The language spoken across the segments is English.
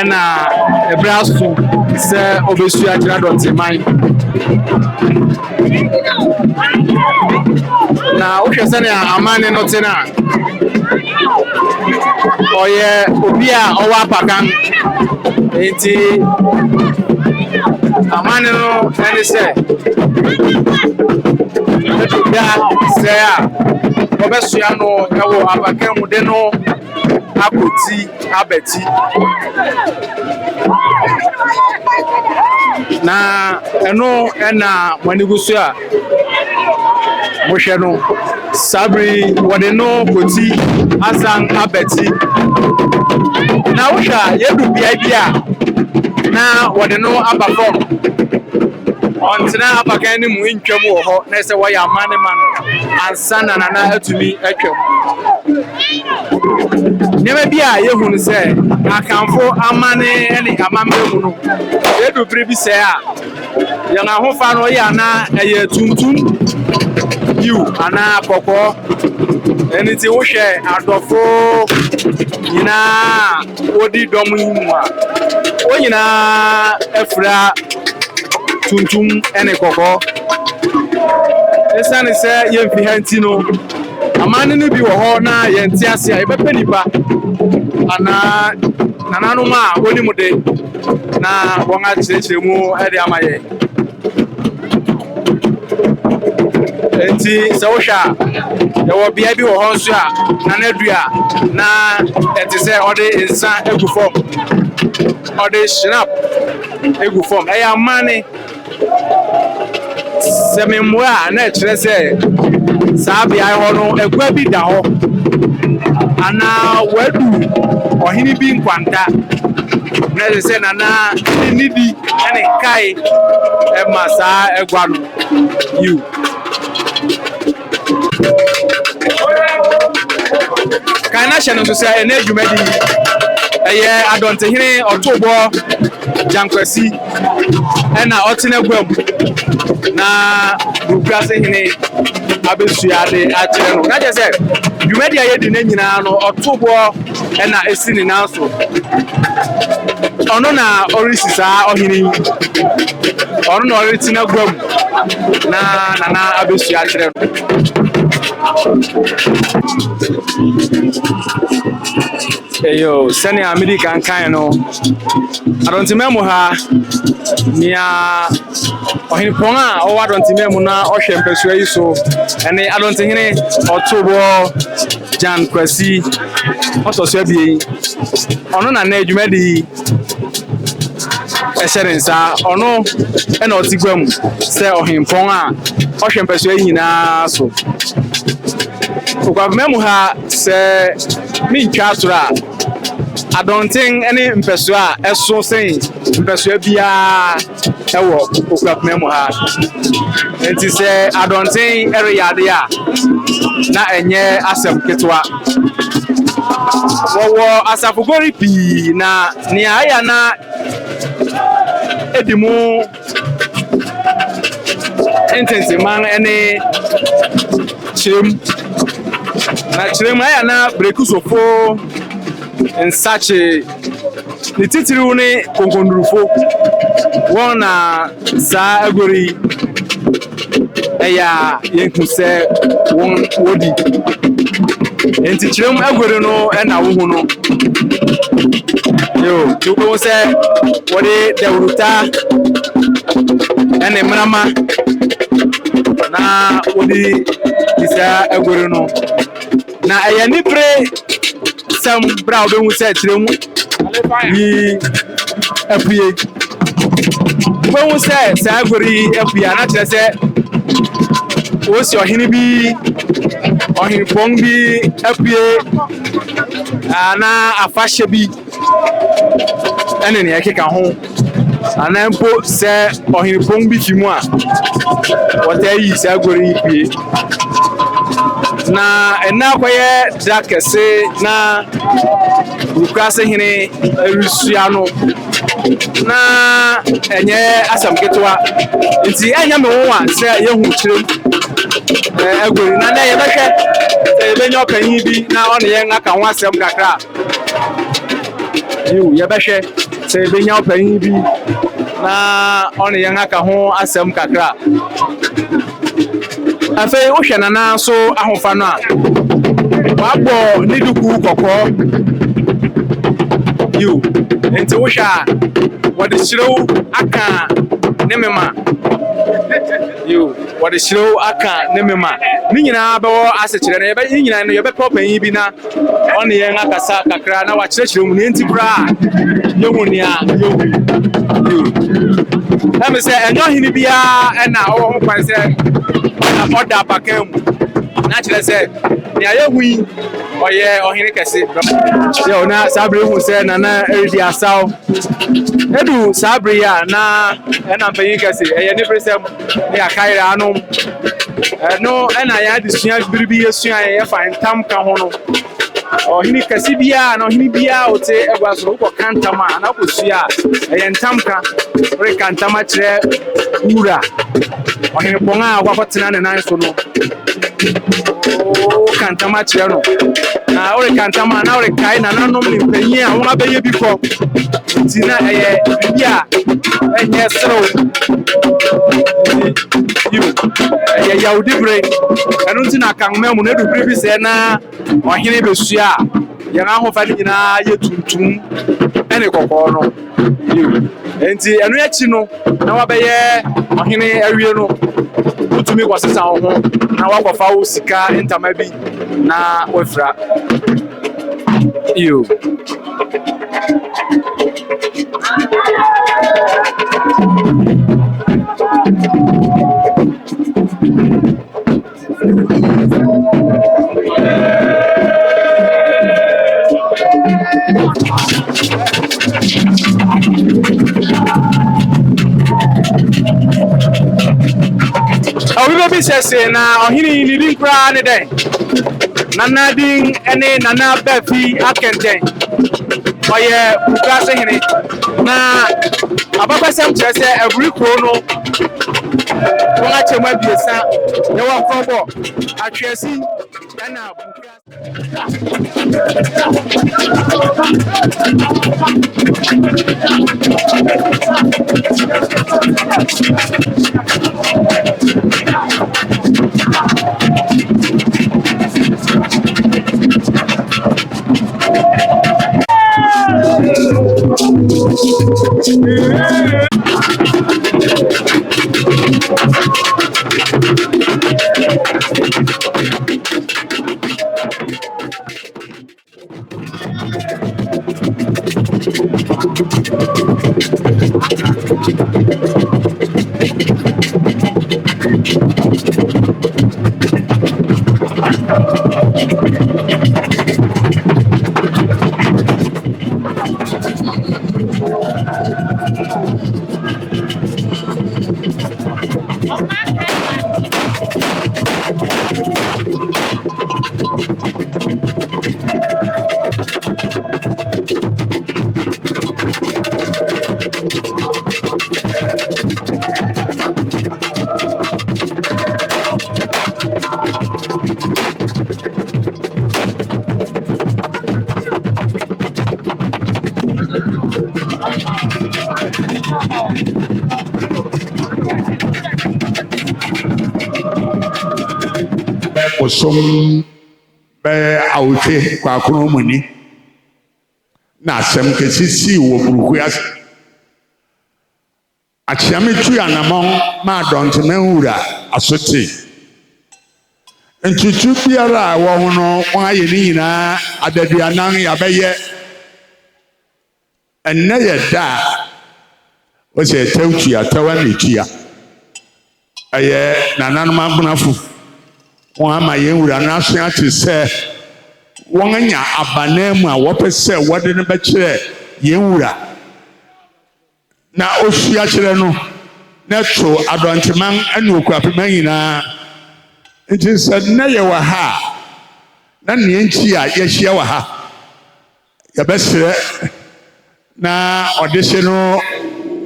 ena ebrasu se obesu akira dot man na o hwese na amane no tena oye obi a owa pakan enti amane no ene se da se a obesu ya no ewo apakan mu de no akoti abeti na eno ena manigusu a mohwe no sabri wode no koti asan abeti na wosha yedu bia na wode no aba form ontina apakan ni mu ntwam wo ho na se wo ya amane man ansana na atumi atwam neme bia yehunu se akanfo amane ene amambe mu no yedu bribi se a yana hofa no ya na eye tuntum you ana kokko eniti wo hwe adofo nyina odi dom yimu a wo nyina afra tuntum ene kokko esane se yemfi hanti no amane no bi wo ho na yenti ase a ebepe nipa ana nananu ma oni mude na wonga chirechiremu ede amaye enti se wo hwa yawo bia bi wo ho nso a na nadua na etise ode insa egu form ode snap egu form eya amane se memwa na kire se sabi ai ho no egwa bi da ho ana wadu ohini bi nkwanta na se na nidi ene kai e masa egwa no you kana shano so say ene dwumadi eye adonte hene Otoobuor Djan Kwasi ena otine gwam na Kwasi hene abesuade akire no na je say dwumadi ayedi na nyina no Otoobuor ena esini na so ono na orisisa ohini ono na oritina gwam na abesu akire no eyo sani American kan no adontimemu ha nia ohini ponga o adontimemu na ohwe mpesua yi so ene adontihene Otoobuor Djan Kwasi ososo abi ono na na adwumadi eserensa ono ena otigwam se ohimpon a ohwe mpesua yi nyina so okwa ha se mi ntwa asura adontin ene mpesua eso sen mpesua bia ewo okwa memu ha enti se adontin ere yade a na enye asem ketwa wowo asafu Barifi na ni aya na edimu intense man ene chim na chirem aya na brekusofo ensache ni titiri ne konkondurufo wona za agori eya yenkuse won wodi enti chirem agori no ena wo hu no yo tuko se wodi dewruta ene mrama na wodi disa agori no na eya ni pre sam bra obehu se chiremu yi apue obehu se agori apue na kire se o si ohini bi ohini pong bi apue na afahye bi ene ne yakeka ho ana mpo se ohini pong bi fimu a wota yi se agori pie na ena kwaye drakese na Kwasi hene erusuano na enye asamketwa nti enya me won se yehu kirem agori na ye behwe ebenyo kan yi bi na ono ye aka ho asem kakra ye behwe sɛ ebenya ɔpanyin bi na ɔne yɛn aka ho asɛm kakra. Afei wohwɛ nana so ahofa no a wabɔ ne duku kɔkɔɔ yiw nti wohwɛ a wɔde hyerew aka ne mema yiw wɔde hyerew aka ne mema ne nyinaa bɛwɔ asekyerɛ no ne nyinaa no yɛbɛpɛ ɔpanyin bi na ɔne yɛn akasa kakra na wakyerɛkyerɛ mu ne nti koraa yɛhu nea yɛhu yiw ɛme sɛ ɛnyɛ ɔhene biara ɛna ɔwɔ ho kwan sɛ ɔda apakan mu na kyerɛ sɛ nea yɛhu yi ɔyɛ ɔhene kɛse yɛw na saa bere hu sɛ nana ɛredi asaw ɛdu saa bere a na ɛna mpanyin kɛse ɛyɛ ne bere sɛm ne yɛakaerɛ anom ɛno ɛna yɛn adesua bere bi yɛsua yɛfa ntam ka ho no ɔhene kɛse biara na ɔhene biara wote ɛgua so wokɔka ntam a na wokɔsua a ɛyɛ ntam ka woreka ntam akyerɛ wura ɔhene pɔn a wakɔtena ne nan so no woka ntam akyerɛ no na woreka ntam a na worekae nananom ne mpanyin a wɔn abɛyɛ bi kɔ nti na ɛyɛ biribi a ɛnyɛ serew ɛyɛ yawdi bere ɛno nti na akanwoma mu na edu bere bi sɛ na ɔhene bɛsua a yɛn ahofa no nyinaa yɛ tuntum ɛne kɔkɔɔ no nti ɛno akyi no na wabɛyɛ ɔhene awie no wotumi kɔsesa wo ho na wakɔfa wo sika ntama bi na wafira iyo obi be sese na ohini ni din kra ne den nana din ene nana Barifi Akenten oye Kwasi hene na ababasam kyerɛ sɛ aburi kro no wɔn akyɛm abiesa ne wɔn kɔbɔ atwɛsi ɛna Osom be awotwe kwakono muni na asem kesisi wo buruku ase achiame tu anamon ma don't menwura asote ntutu biara wo ho no won aye ni nyina adaduanan ya beye enne ye da o se tawtu ya tawane tua aye nananom abunafo wọ́n ama yẹn wura n'aso ati sẹ wọ́n anya abanemu a wọ́pẹ sẹ wọ́de ne bẹ kyerẹ yẹn wura na osu akyerẹ no n'eto adọnteman ẹna okura pẹmẹ nyinaa nti sẹ ne yẹ wọ ha na nea nkyi a yɛhyia wɔ ha yɛbɛsrɛ na ɔde hyɛ no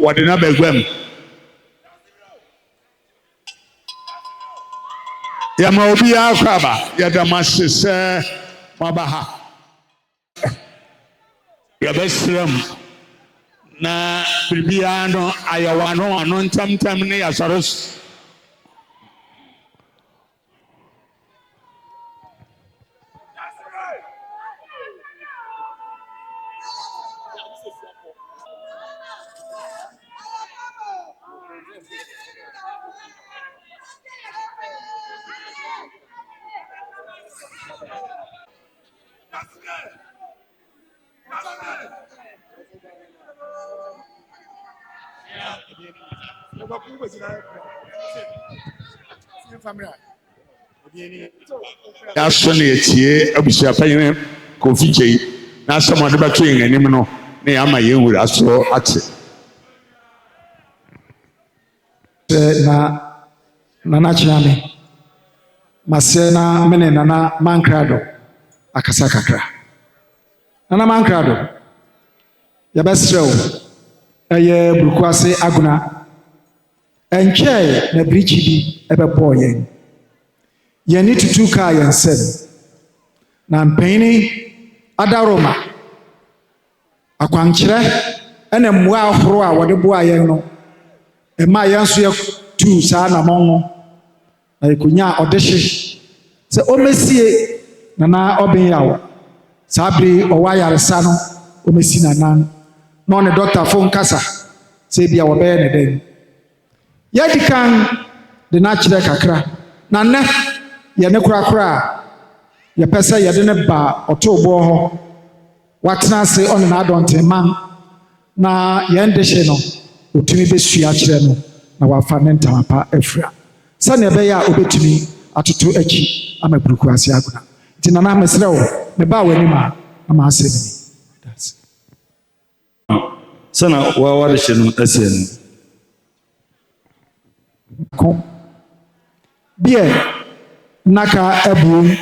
wɔde na bɛguam yɛma obiara kɔ aba yɛda mo ase sɛ moaba ha yɛbɛsrɛ m na biribiara no ayɛwa no ɔno ntamtam ne yɛsɔre so. Aso na etie abusua panyin Kofi Kyei na asɛm ɔde bɛto yɛn anim no na yɛama yɛn wura so ate. Na Nana Chiame masɛ na mene Nana Mankrado akasa kakra. Nana Mankrado yɛbɛsrɛ wo ɛyɛ Burukwase Aguna ɛnkyɛe na birichi bi ɛbɛbɔɔ yɛn. Yɛni tutu kaa yɛn nsɛm na mpanyini adaroma akwankyerɛ ɛna mmoa ahorow a wɔde boa yɛn no ɛma yɛn nso yɛtu saa namɔn no na yɛkonya ɔdehye sɛ ɔmɛsie Nana Ɔbenyaw saa bere ɔwɔ ayaresa no ɔmɛsi nanan na ɔne dɔktafo nkasa sɛ bia wɔbɛyɛ ne dɛn. Yɛdi kan de n'akyerɛ kakra na nnɛ yɛne korakora a yɛpɛ sɛ yɛde ne ba Otoobuor hɔ watena ase ɔne n'adɔntenman na yɛn dehye no otumi bɛsua kyerɛ no na wafa ne ntama pa afira sɛnea ɛbɛyɛ a obɛtumi atoto akyi ama Burukwase Aguna. Nti Nana mesrɛ wo mebaa w'anim a na maasɛ ne ni. Sana wawade hyɛ no asiɛ ko beer nnaka abien,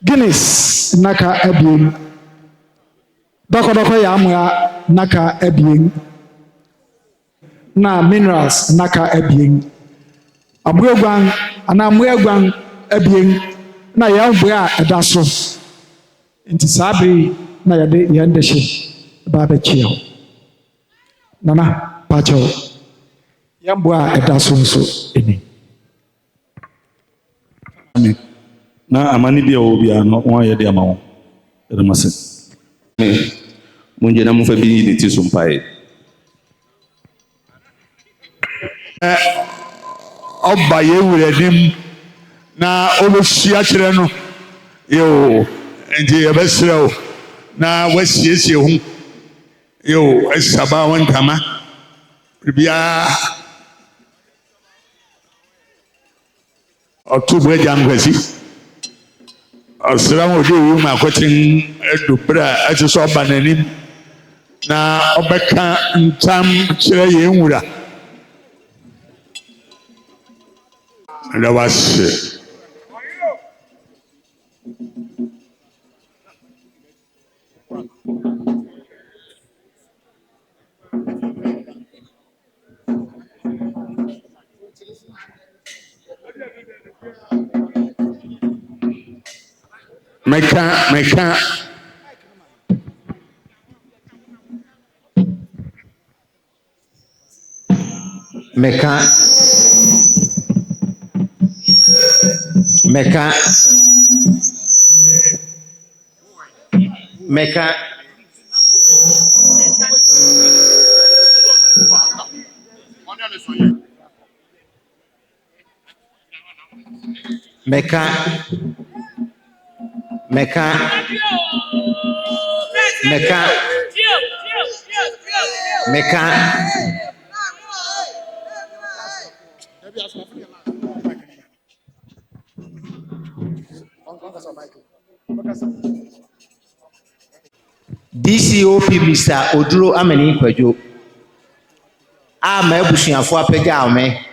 Guinness nnaka abien, dɔkɔdɔkɔ yɛ amoa nnaka abien, na minerals nnaka abien, aboagwan anaa mmoagwan abien, na yɛn mboa a ɛda so. Nti saa bere na yɛde yɛn dehye ba bɛkyia hɔ. Nana pakyɛw yɛn mboa a ɛda so nso ɛni. na amani bi a wɔ biara no wɔn ayɛ de ama wɔn ɛde ma sɛ mo ngyina mo fa bi ne ti so mpae. Ɔba yɛn wura anim na ɔbɛhyia kyerɛ no yoo nti yɛbɛsrɛ wo na wasiesie ho yoo asaba wo ntama biribiara Otoobuor Djan Kwasi ɔsra wo de wo ma akɔten adubra a ɛte sɛ ɔba n'anim na ɔbɛka ntam kyerɛ yɛn wura na wase. Meka meka DCOP Mr. Oduro Ameni Kwadwo a ma abusuafo apagya ome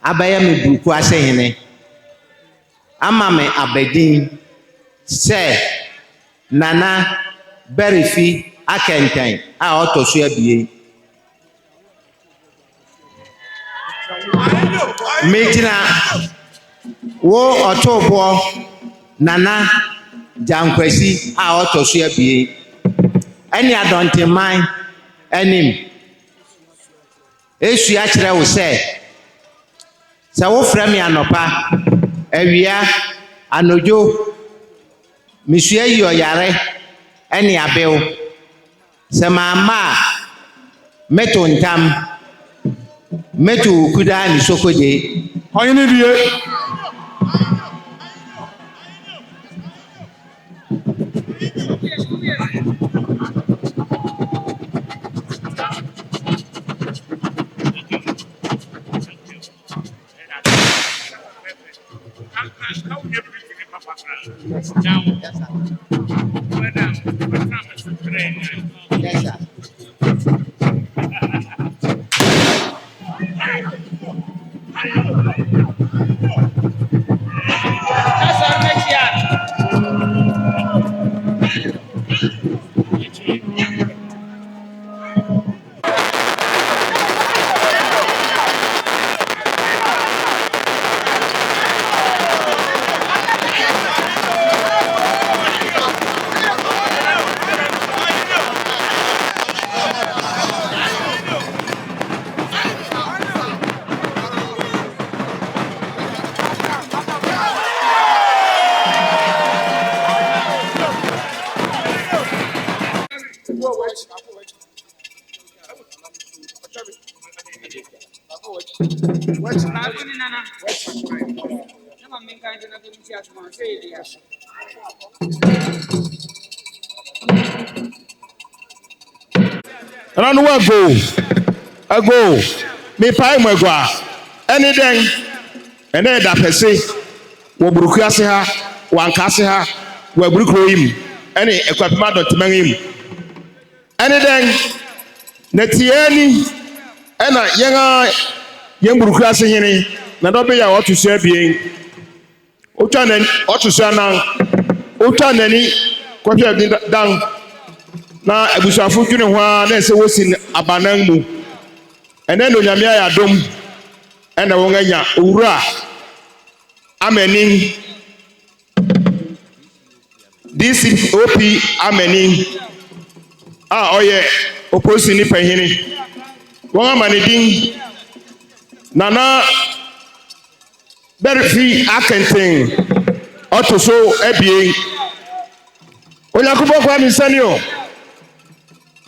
abaya me Burukwase hene ama me abedin se Nana Barifi Akenten a otoso abie metina wo Otoobuor Nana Djan Kwasi a otoso abie ani adonteman anim esua kyerɛ wo sɛ wofrɛ me anɔpa awia anodwo mesua yi ɔyare ɛne abew sɛ maama a meto ntam meto kudaa ne sokode ɔyene die Yes, sir. Run one go. Me pay my go. Any day. And then that person. Wo buruku ase ha, wanka ase ha, wo buruku yim. Any equipment dot mangim. Any day. Netieni. Ena yenga buruku ase hini. Na do be ya what to say bien. Otanen, what to say now. Otaneni. Kwasi dan. Na ebusuafo dwene ho a na ese wosi abanan mu ene no nyame ya dom ene won anya owura ameni DCOP ameni oye oposi ni panhini won amanidin nana Barifi Akenten otoso ebie onyakubo kwa mi sanio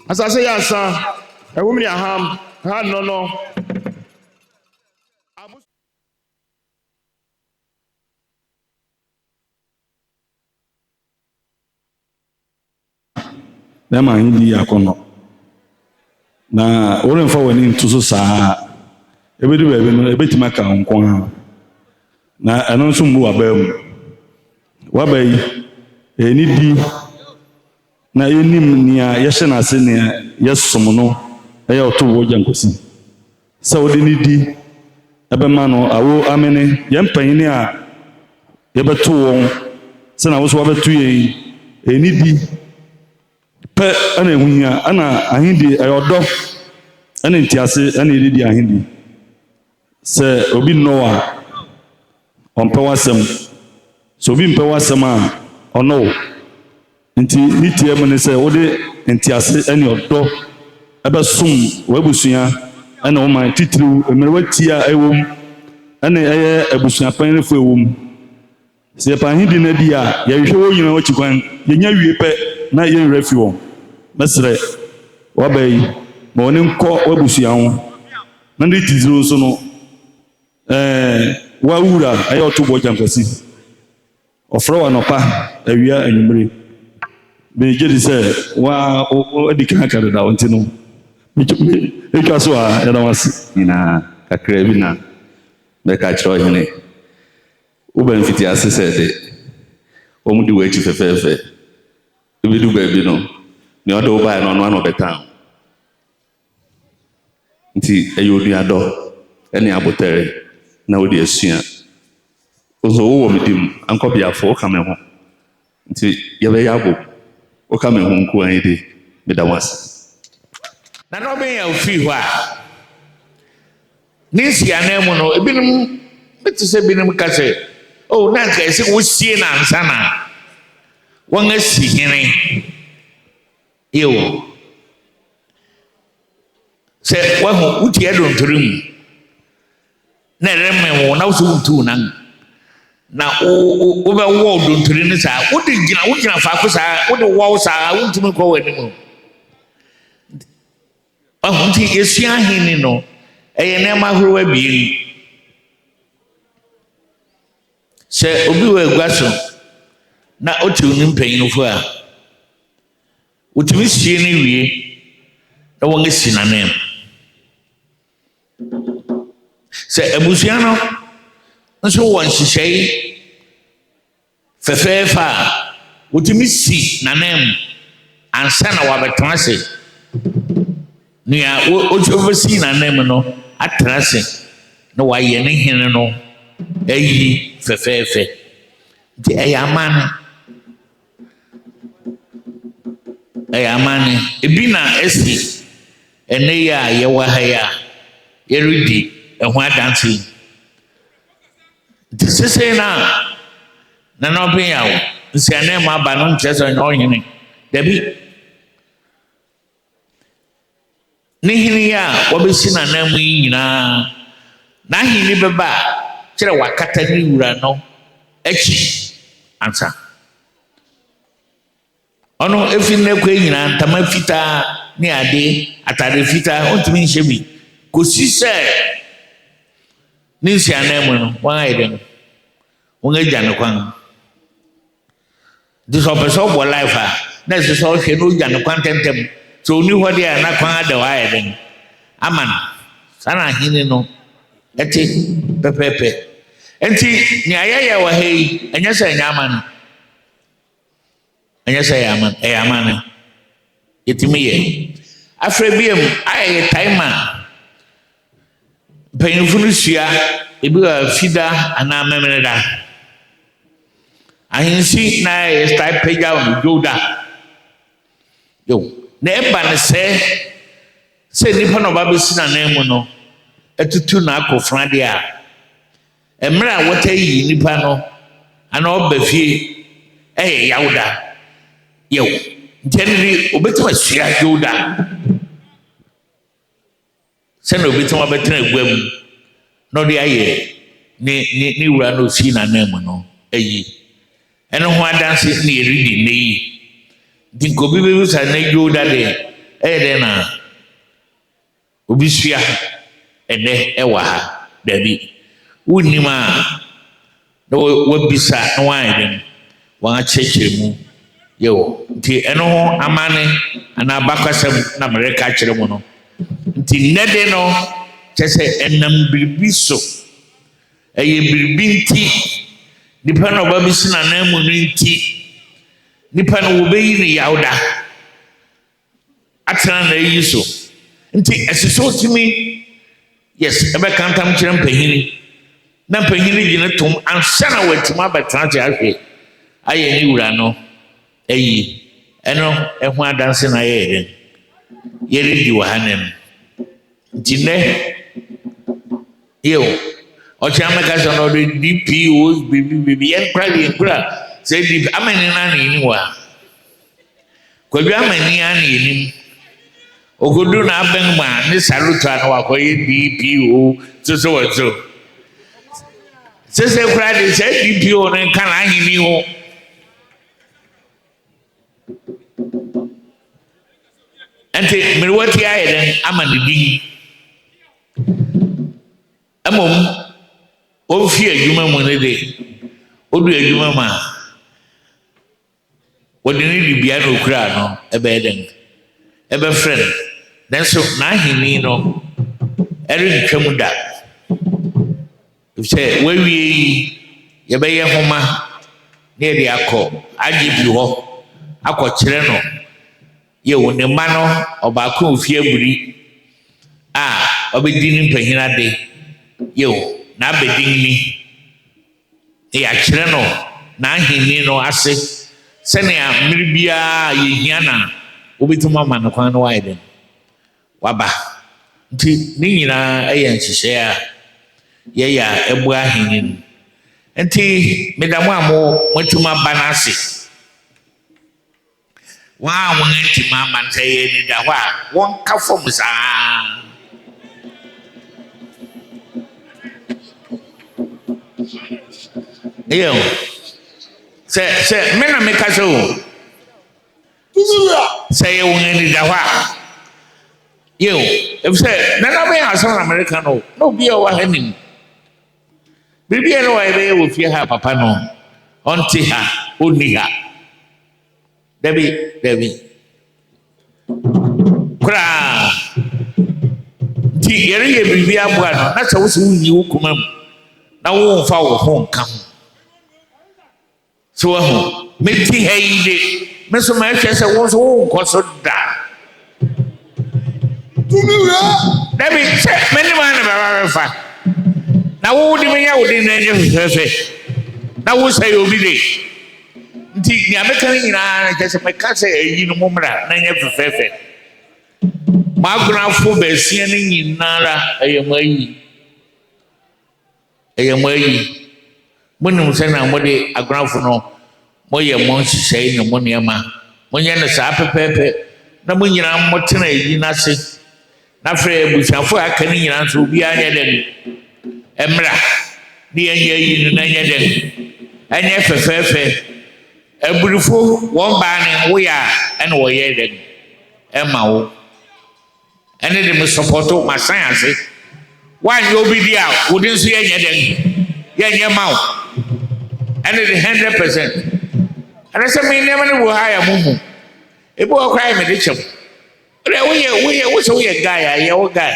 asase yansa ewumni aham ha no na ma hindi akono na oren fa wani ntuso saa ebedu bebe no ebetima ka nko ha na eno nso mu abam wabai eni di na yenim nia yehye na ase nia yesom no eya Otoobuor jankosi sa odi ni di ebema no awo amene yempanyini a yebeto won se na wo so wabeto yen eni di pe ana ehunya ana ahindi eyodo ana ntiase ana edidi ahindi se obi no a ompe wasem so obi mpe wasem a ono nti nitie mu ne se wode ntiase ene odo ebe sum wabusua ene wo man titiriw emere watia ewom ene eye abusua panrefo ewom se panhindi na di a ye hwe wo nyina wachikwan ye nya wie pe na ye refi wo mesre wabai ma woni nko wabusua ho na ndi titiriw so no wawura eye Otoobuor jankosi ofro wa nopa awia anwumre be jedi se wa edika kare da wonti no me twa so a era wase ina kakra bi na me ka chiro hene wo ban fiti ase se de wo mu di wa chi fefefe bi du ba bi no ni odo ba no no beta nti eyo du ado ene abotere na wo di asua ozo wo mi dim anko biafo ka me ho nti ye be yabo o ka me ho nko an de me da wase na no be ya ofi ho a nisia na mu no ebinum betise binum ka se o na ka se wo sie na ansa na won asi hene yo sɛ wahu wotie dontori mu na ɛrɛmɛ wo na wo so wotu nan na wobɛwɔ dontori no saa wogyina faako saa wode wɔw saa wontumi kɔ w'anim wahu nti yɛsua ahenni no ɛyɛ nneɛma ahorow abien sɛ obi wɔ agua so na ɔte wo ne mpanyinfo a wotumi sie no wie na wɔn asi n'anan sɛ abusua no nso wɔ nhyehyɛe fɛfɛɛfɛ a wotumi si n'anan mu ansa na wabɛtena ase nea wɔbɛsi n'anan mu no atena ase na wayɛ ne hene no ayi fɛfɛɛfɛ nti ɛyɛ amane ebi na esi ɛnɛ yi a yɛwɔ ha yi a yɛredi ɛho adanse nti sese na ɔbɛn a nsiane mu aba no nkyerɛ sɛ ɔnyɛ ɔhene dabi ne hene yi a wɔbɛsi n'anan mu yi nyinaa n'ahenni bɛba a kyerɛ wakata ne wura no akyi ansa ɔno efi ne kɔ nyinaa ntama fitaa ne ade atade fitaa ɔntumi nhyɛ bi kɔsi sɛ ne nsianan mu no wɔn ayɛ dɛ wɔn agya ne kwan nti sɛ ɔpɛ sɛ ɔbɔ life a na ɛsɛ sɛ ɔhwɛ na ɔgya ne kwan tɛntɛm sɛ ɔni hɔ deɛ a na kwan ada hɔ ayɛ dɛ ama no saa na ahene no ɛte pɛpɛɛpɛ nti nea yɛyɛ wɔ ha yi ɛnyɛ sɛ ɛnyɛ ama no ɛnyɛ sɛ ɛyɛ ama no yɛtumi yɛ afrɛ biam ayɛ yɛ time a mpanyinfo no sua ebi wɔ fida anaa mɛmɛrɛ da ahensi na yɛ style pagya wɔ dwo da na ɛba ne sɛ nipa na ɔba bɛsi n'anan mu no ɛtutu na akɔfra deɛ a mmerɛ a wɔta yi nipa no anaa ɔba fie ɛyɛ yawda nti ɛne de obɛtumi asua yawda sɛna obɛtumi abɛtena agua mu na ɔde ayɛ ne wura no osi n'anan mu no ayi ɛno ho adanse ne yɛredi nne yi nti nka obi bɛbisa ne yawda deɛ ɛyɛ dɛ na obi sua ɛnɛ ɛwɔ ha dabi wonnim a na wabisa na wɔayɛ dɛm wɔn akyerɛkyerɛ mu yɛwɔ nti ɛno ho amane anaa bakasɛm na mmerɛka kyerɛ mu no nti nnɛ de no kyɛ sɛ ɛnam biribi so ɛyɛ biribi nti nipa na ɔba bɛsi n'anan mu no nti nipa no wɔbɛyi ne yawda atena na ayi so nti ɛsɛ sɛ ɔtumi yes ɛbɛka ntam kyerɛ mpanyini na mpanyini gyina tom ansa na watumi abɛtena kyerɛ ahwɛ ayɛ ne wura no ayi ɛno ɛho adanse na yɛyɛ dɛn yɛredi wɔ ha nem nti nnɛ yɛo ɔkyerɛ mɛka sɛ no ɔde dpo biribi yɛnkora sɛ dp amani no ana yɛnim wɔ a kwadwa amani ana yɛnim ogodu na abɛn mu a ne saluto a na wakɔyɛ dpo so wɔ so sɛsɛ kora de sɛ dpo no nka n'ahenni ho nti mmerewati ayɛ dɛn ama ne din mmom ɔmfi adwuma mu no de ɔdu adwuma mu a wɔde ne dibea na okura no ɛbɛyɛ dɛn ɛbɛfrɛ no nanso n'ahenni no ɛrentwa mu da sɛ wawie yi yɛbɛyɛ nhoma na yɛde akɔ agye bi hɔ akɔkyerɛ no yɛwɔ ne mma no ɔbaako ofie aburi a ɔbɛdi ne mpanyin ade yɛwɔ n'abɛdin ni yɛakyerɛ no n'ahenni no ase sɛnea mmere biara yɛhia na wobɛtumi ama no kwan no wayɛ dɛn waba nti ne nyinaa ɛyɛ nhyehyɛe a yɛyɛ a ɛboa ahenni no nti meda mo a moatumi aba no ase wɔn a wɔn ntoma ama nsa yɛ ni da hɔ a wɔnka fam saa Yo. Say men na make so. Say you any da wa. Yo, if say na be asan American no be our henim. Bibi no wa be wo fie ha papa no. Onti ha, oni ha. Debi. Kra. Ti yere ye bibi aboa no, na se wo se wunyi wo kuma mu. Na wo mfa wo ho nka ho. So ho, meti ha yi de. Me so ma hwe se wo so wo nkoso da. Debi se meni ma na ba fa. Na wo di me ya wo di na nye fefe. Na wo say obi de. Nti nya meka nyina na se meka se eyi no momra na nye fefe. Ma grafo be sia ni nyina ra eyemayi. Munum se na mode agrafo no moye mon hye ni mo niema. Monye ne sa pepepe na mo nyina mo tena eyi na se. Na fre bushafo aka ni nyina so obi anya den. Emra ni anya yi na anya den. Anya fefefe aburufo won ba ne wo ya ene wo ye den. Ema wo ene de me support ma science. Wan yo bi dia wo din so ye nya den. Ye nya ma wo. Ene de 100%. Ana se me ne ma ne wo ha ya mumu. Ebo wo kwai me de chem. We so we guy ya wo guy.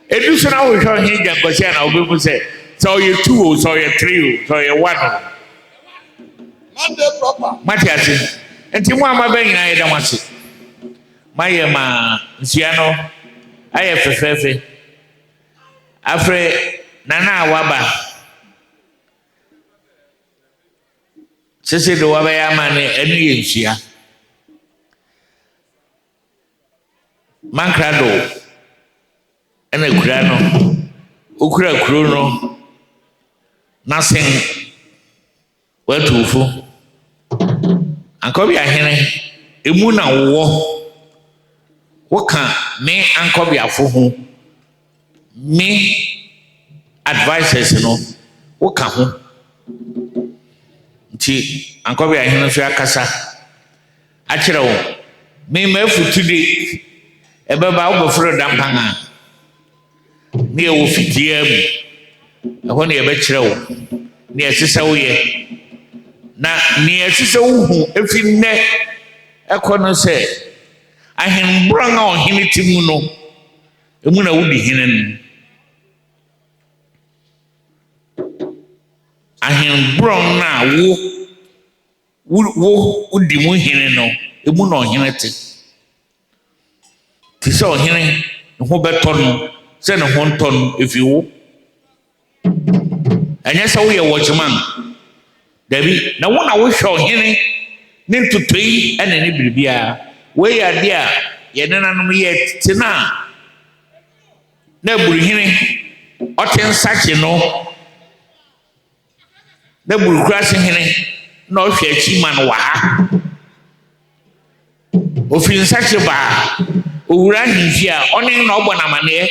Edu so na wo hwo hin Djan Kwasi na wo be mu say so you 2 so you 3 so you 1. Monday proper. Matiasi. Enti mu ama ba nyina ye da wase. Maye ma nsia no aye fefefe. Afre nana waba. Sese do waba ya ma ne enu ye nsia. Mankrado ene kura no okura kuro no nasen watufu ankobi ahene emu na wo ka me ankobi afo ho me advisors no wo ka ho nti ankobi ahene so akasa akire wo me mafutu de ebeba wo bofro dampanga ne e wo fitia mu ehɔ ne ebe kire wo ne esisa wo ye na ne esisa wo hu efi nne ekɔ no se ahenbron a ɔhene timu no emu na wodi hene no ahenbron na wo wodi mu hene no emu na ɔhene te ti sɛ ɔhene ho bɛtɔ no sɛ ne ho ntɔ no efi wo ɛnyɛ sɛ woyɛ watchman dabi na wo na wohwɛ ɔhene ne ntotoi ɛne ne biribia wei ade a yɛne nanom yɛ tena na buruhene ɔte nsakye no na burukurase hene na ɔhwɛ akyi ma no wɔ ha ofiri nsakye baa owura hinfi a ɔne na ɔbɔ namane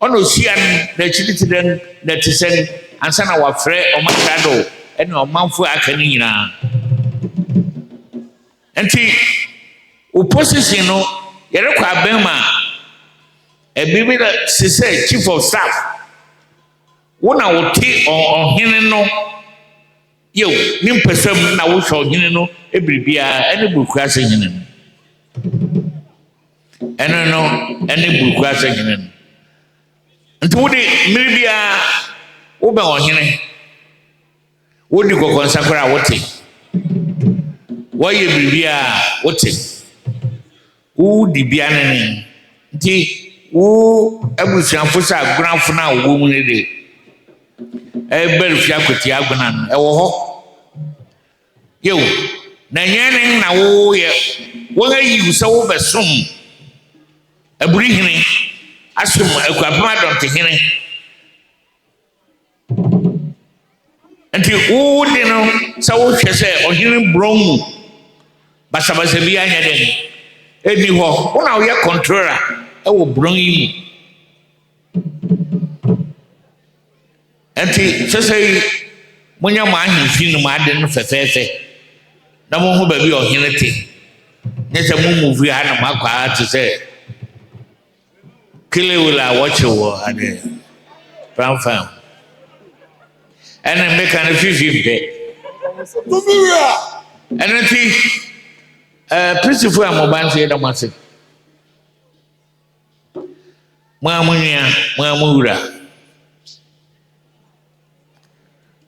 ɔno osia na kyiriti den na tisen ansa na wafrɛ ɔmakrado ɛne ɔmanfo aka ne nyinaa nti opposition no yɛrekɔ abɛn ma ebibi na sisɛ chief of staff wo na wote ɔhene no yo ne mpɛsɛm na wohwɛ ɔhene no ebiribia ɛne burukurase hene no ɛno no ɛne burukurase hene no nti wode mmiri bia wobɛn ɔhene wodi kɔkɔnsakora a wote wɔyɛ biribia a wote wodi bia ne nti wo abusuafo sɛ agonafo no a wɔwɔ mu ne de Barifi akwati agona no ɛwɔ hɔ yo na nyene na wo ye wo ayi sɛ wo bɛsom aburi hene asom akwapama dɔnte hene nti wo de no sɛ wo hwɛ sɛ ɔhene bron mu basabasa bi anya den eni hɔ wo na wo yɛ controller ɛwɔ bron yi mu nti sɛ monya mo ahemfi no ma ade no fefefe na mo ho ba bi ohene te ne se mo movie ha na makwa to say kile wala watch wo ade fam and make an fifi and ti principal amoban se da mase mo amura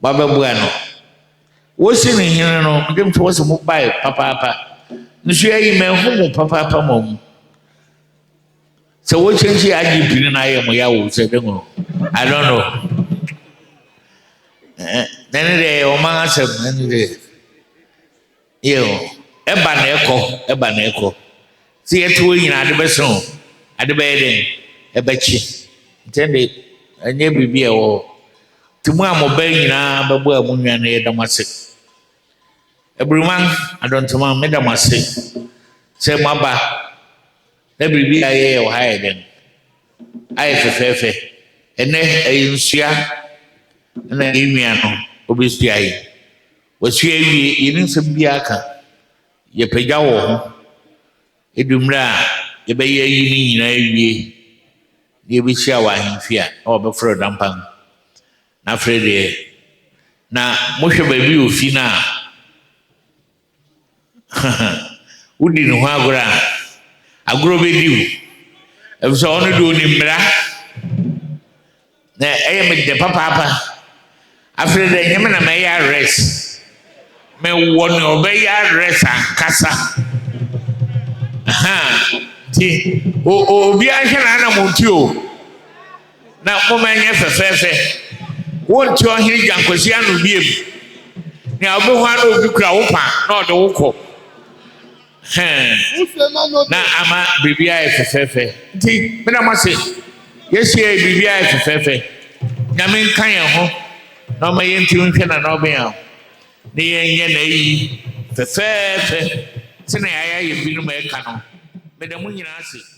baba buano wo si ni hin no dem to wo mo bai papa nsu ayi me hu mo papa mom so wo chenji aji pini na ye mo ya wo se de ngo I don't know then de o ma asem then de yo eba na eko si eto nyina de beso ade be den ebechi ntende anye bibi e wo timu amoba nyina bebo amunwa na ye damase ebruman adontoma me damase se maba na bibi aye o haye den aye fefefe ene ayinsia na enwia no obesua yi wasua wie yin nsem bia aka ye pagya wo ho edumra ye be ye yi ni nyina wie ye be sia wa ahemfi a o be fro dampan na frede na mohwe ba bi ofi na udi no ho agro be diu e so ono do ni mra na eye me de papa after the nyame na me ya rest me won obey ya rest ankasa ti obi ahwe na monti o na mo manye fefefe won ti ohiri jankosi anu biem ni obi ho na obi kura wo pa na ode wo kọ na ama bibia e fefefe ti me na mase yesi e bibia e fefefe nyame nkan ye ho na ma yenti nhwe na no be ya ne yenye na yi fefefe sina ya ye binu ma e ka no me da mu nyina ase